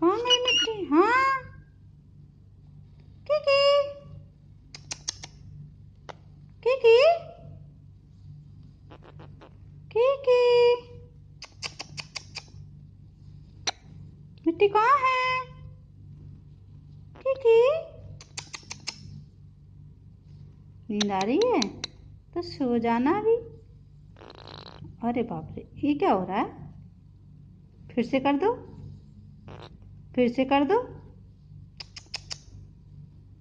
कहाँ गई मिट्टी? हाँ की की की मिट्टी कहाँ है? की नींद आ रही है तो सो जाना अभी। अरे बाप रे, ये क्या हो रहा है? फिर से कर दो, फिर से कर दो।